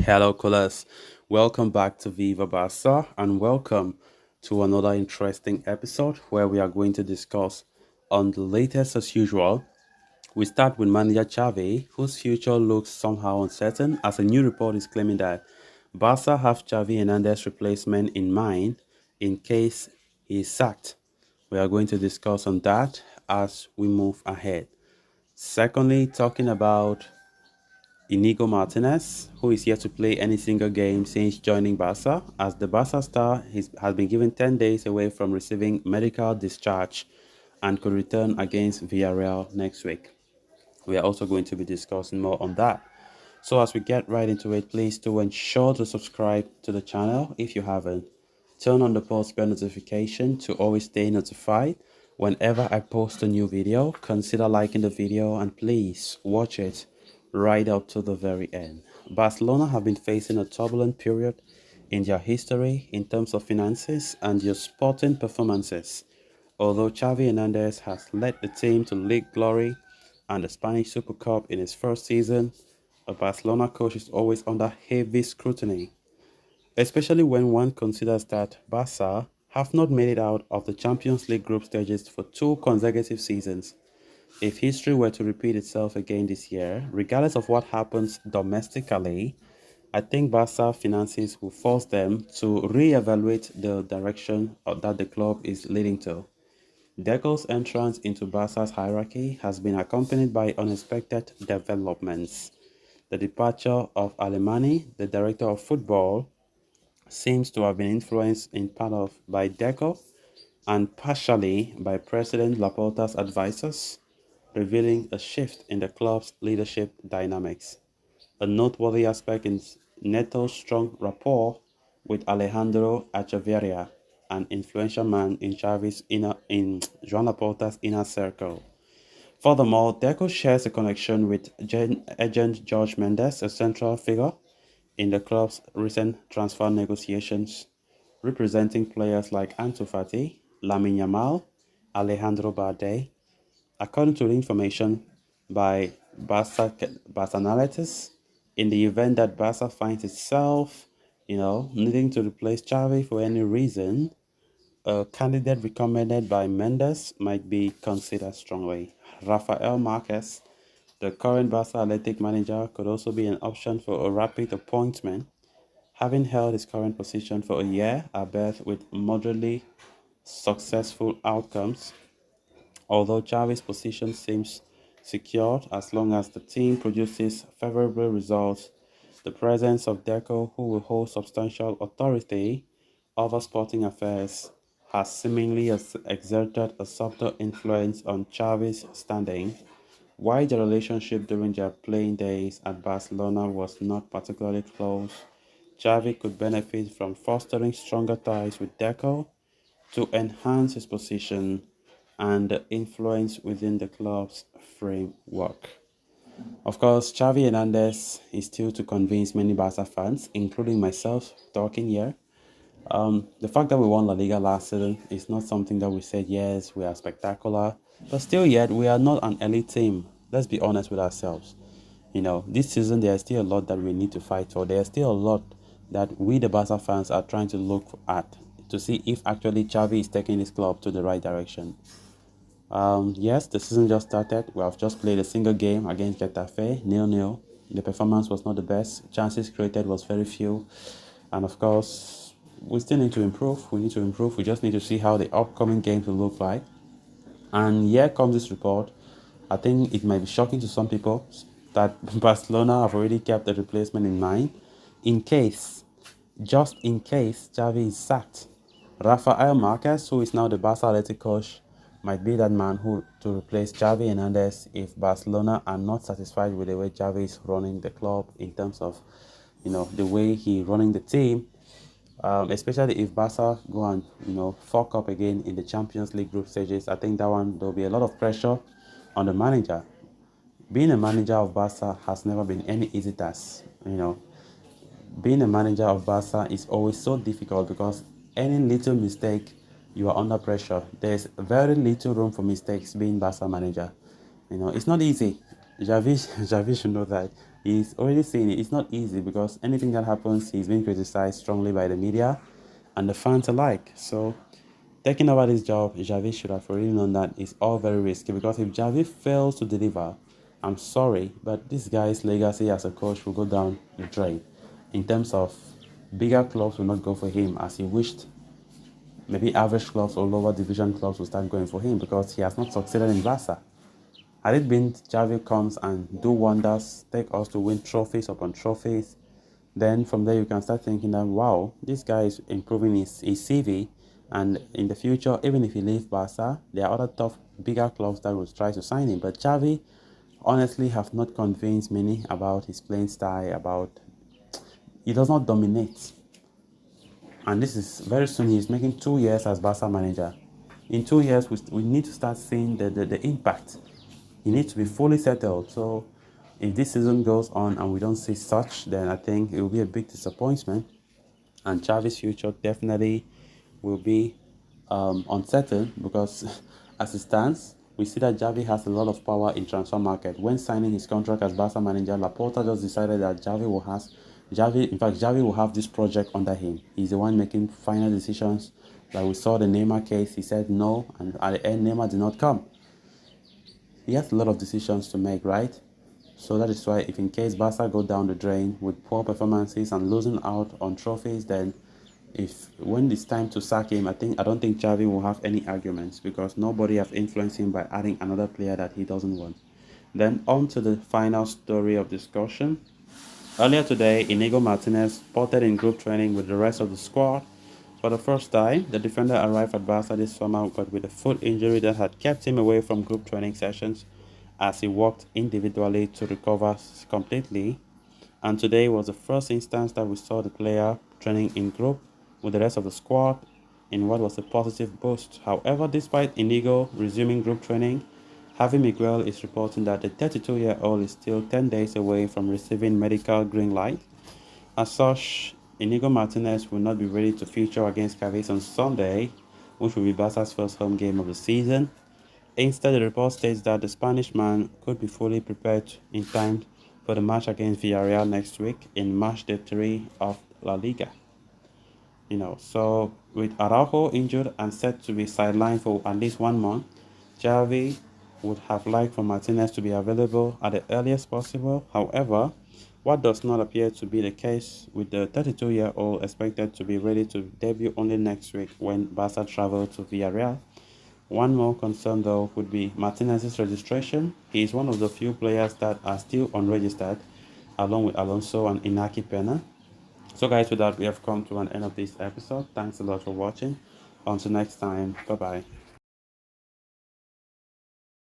Hello, callers. Welcome back to Viva Barca and welcome to another interesting episode where we are going to discuss on the latest as usual. We start with manager Xavi, whose future looks somehow uncertain as a new report is claiming that Barca have Xavi Hernandez replacement in mind in case he is sacked. We are going to discuss on that as we move ahead. Secondly, talking about Inigo Martinez, who is yet to play any single game since joining Barca, as the Barca star has been given 10 days away from receiving medical discharge and could return against Villarreal next week. We are also going to be discussing more on that. So as we get right into it, please do ensure to subscribe to the channel if you haven't. Turn on the post bell notification to always stay notified whenever I post a new video. Consider liking the video and please watch it right up to the very end. Barcelona have been facing a turbulent period in their history in terms of finances and their sporting performances. Although Xavi Hernandez has led the team to league glory and the Spanish Super Cup in his first season, a Barcelona coach is always under heavy scrutiny, especially when one considers that Barca have not made it out of the Champions League group stages for two consecutive seasons. If history were to repeat itself again this year, regardless of what happens domestically, I think Barca finances will force them to re-evaluate the direction that the club is leading to. Deco's entrance into Barca's hierarchy has been accompanied by unexpected developments. The departure of Alemany, the director of football, seems to have been influenced in part of by Deco and partially by President Laporta's advisors, revealing a shift in the club's leadership dynamics. A noteworthy aspect is Neto's strong rapport with Alejandro Echeverria, an influential man in Joan Laporta's inner circle. Furthermore, Deco shares a connection with agent George Mendes, a central figure in the club's recent transfer negotiations, representing players like Ansu Fati, Lamine Yamal, Alejandro Balde. According to the information by Barca Analytics, in the event that Barca finds itself, needing to replace Xavi for any reason, a candidate recommended by Mendes might be considered strongly. Rafael Marquez, the current Barca Athletic manager, could also be an option for a rapid appointment, having held his current position for a year, albeit with moderately successful outcomes. Although Xavi's position seems secured as long as the team produces favorable results, the presence of Deco, who will hold substantial authority over sporting affairs, has seemingly exerted a subtle influence on Xavi's standing. While the relationship during their playing days at Barcelona was not particularly close, Xavi could benefit from fostering stronger ties with Deco to enhance his position and influence within the club's framework. Of course, Xavi Hernandez is still to convince many Barca fans, including myself talking here. The fact that we won La Liga last season is not something that we said, yes, we are spectacular, but still yet, we are not an elite team. Let's be honest with ourselves. This season, there is still a lot that we need to fight for. There is still a lot that we, the Barca fans, are trying to look at to see if actually Xavi is taking this club to the right direction. Yes, the season just started. We have just played a single game against Getafe, 0-0. The performance was not the best. Chances created was very few. And of course, we still need to improve. We need to improve. We just need to see how the upcoming games will look like. And here comes this report. I think it might be shocking to some people that Barcelona have already kept a replacement in mind in case, just in case, Xavi is sacked. Rafael Marquez, who is now the Barca Athletic coach, might be that man who to replace Xavi Hernandez if Barcelona are not satisfied with the way Xavi is running the club in terms of, the way he running the team. Especially if Barca go and fuck up again in the Champions League group stages. I think that one there'll be a lot of pressure on the manager. Being a manager of Barca has never been any easy task. Being a manager of Barca is always so difficult because any little mistake, you are under pressure. There's very little room for mistakes being Barca manager. It's not easy. Xavi should know that. He's already saying it. It's not easy because anything that happens, he's being criticized strongly by the media and the fans alike. So taking over this job, Xavi should have already known that it's all very risky, because if Xavi fails to deliver, I'm sorry, but this guy's legacy as a coach will go down the drain. In terms of bigger clubs will not go for him as he wished. Maybe average clubs or lower division clubs will start going for him because he has not succeeded in Barca. Had it been Xavi comes and do wonders, take us to win trophies upon trophies, then from there you can start thinking that, wow, this guy is improving his CV, and in the future, even if he leaves Barca, there are other tough, bigger clubs that will try to sign him. But Xavi honestly have not convinced many about his playing style, about he does not dominate. And this is very soon, he's making 2 years as Barca manager. In 2 years, we need to start seeing the impact. He needs to be fully settled. So if this season goes on and we don't see such, then I think it will be a big disappointment. And Xavi's future definitely will be uncertain, because as it stands, we see that Xavi has a lot of power in transfer market. When signing his contract as Barca manager, Laporta just decided that Xavi will have this project under him. He's the one making final decisions. Like we saw the Neymar case, he said no, and at the end, Neymar did not come. He has a lot of decisions to make, right? So that is why, if in case Barca go down the drain with poor performances and losing out on trophies, then if when it's time to sack him, I don't think Xavi will have any arguments, because nobody has influenced him by adding another player that he doesn't want. Then on to the final story of discussion. Earlier today, Inigo Martinez spotted in group training with the rest of the squad. For the first time, the defender arrived at Barca this summer, but with a foot injury that had kept him away from group training sessions as he worked individually to recover completely. And today was the first instance that we saw the player training in group with the rest of the squad in what was a positive boost. However, despite Inigo resuming group training, Javi Miguel is reporting that the 32-year-old is still 10 days away from receiving medical green light. As such, Inigo Martinez will not be ready to feature against Cadiz on Sunday, which will be Barca's first home game of the season. Instead, the report states that the Spanish man could be fully prepared in time for the match against Villarreal next week in match day 3 of La Liga. So with Araujo injured and set to be sidelined for at least 1 month, Xavi would have liked for Martinez to be available at the earliest possible. However, what does not appear to be the case, with the 32-year-old expected to be ready to debut only next week when Barca travel to Villarreal. One more concern, though, would be Martinez's registration. He is one of the few players that are still unregistered, along with Alonso and Inaki Pena. So guys, with that, we have come to an end of this episode. Thanks a lot for watching. Until next time, bye bye.